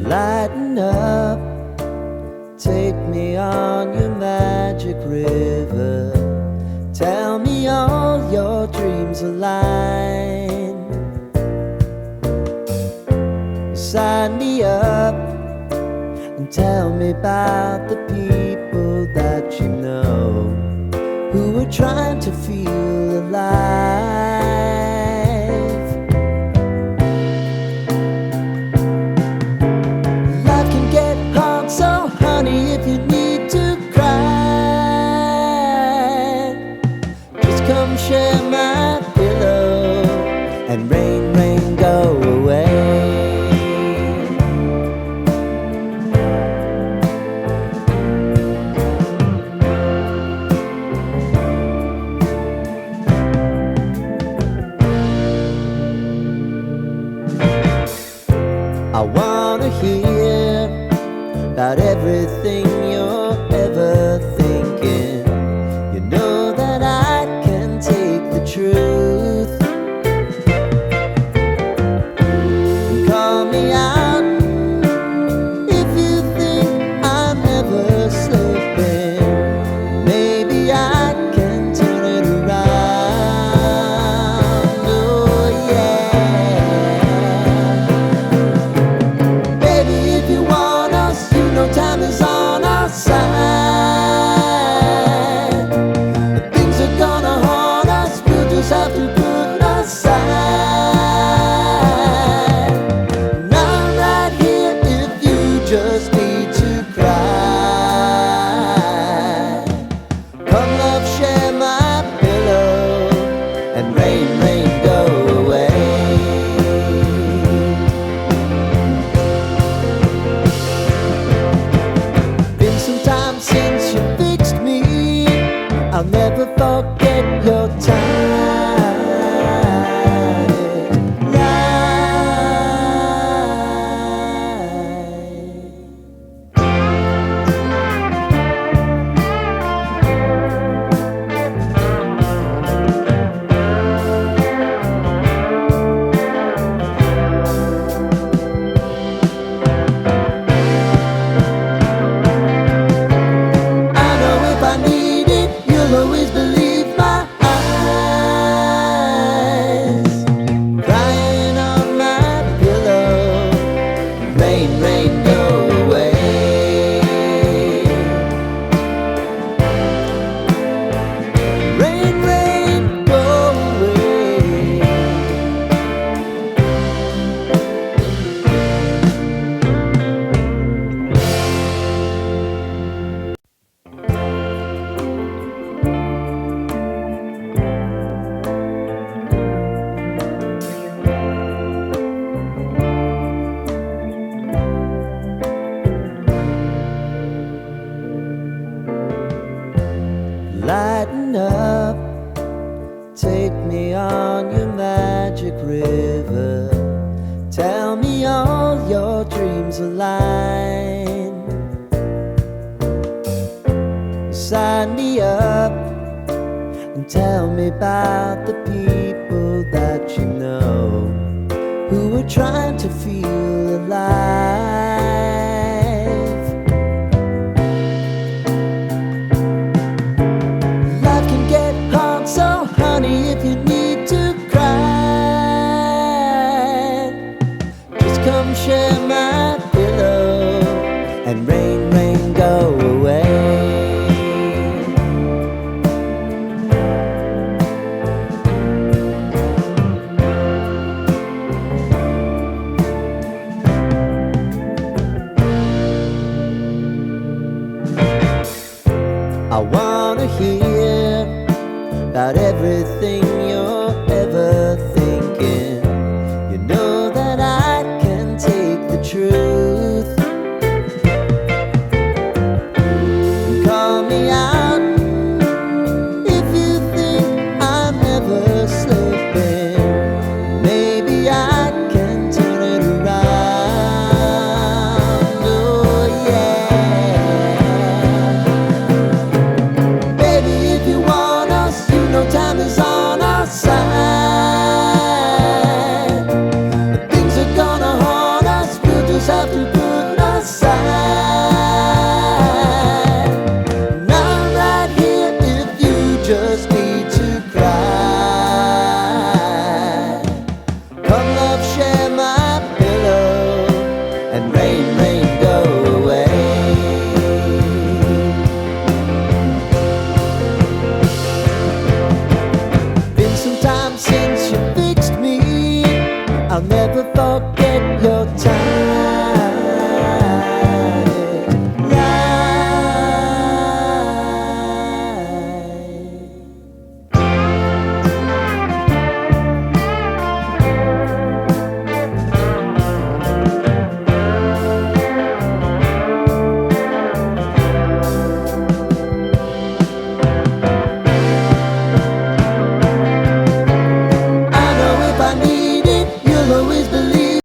Lighten up, take me on your magic river. Tell me all your dreams align. Sign me up and tell me about the people that you know who are trying to feel alive. Life can get hard, so honey, if you need to cry, just come share my pillow and rain, rain, go away. I wanna hear about everything you're ever thinking. You know that I can take the truth. Call me out if you think I'm ever slipping. Maybe I can turn it around. Oh yeah. Baby, if you want us, you know time is on our side. If things are gonna haunt us, we'll just have to put aside. And I'm right here if you just need to cry. Come love, share my pillow and rain, rain, go away. Been some time since you fixed me. I'll never forget your time. I know if I need it, you'll always believe my eyes. Crying on my pillow, rain, rain, go away. Rain, rain, go away. Lighten up, take me on your magic river. Tell me all your dreams align. Sign me up and tell me about the people that you know who are trying to feel alive. Life can get hard, so honey, if you need to cry, just come share my pillow and rain, rain, go away. I wanna hear about everything you're ever thinking. You know that I can take the truth. Call me out if you think I'm ever slipping. Maybe I can turn it around. Oh yeah. Baby, if you want us, you know time is on get your time.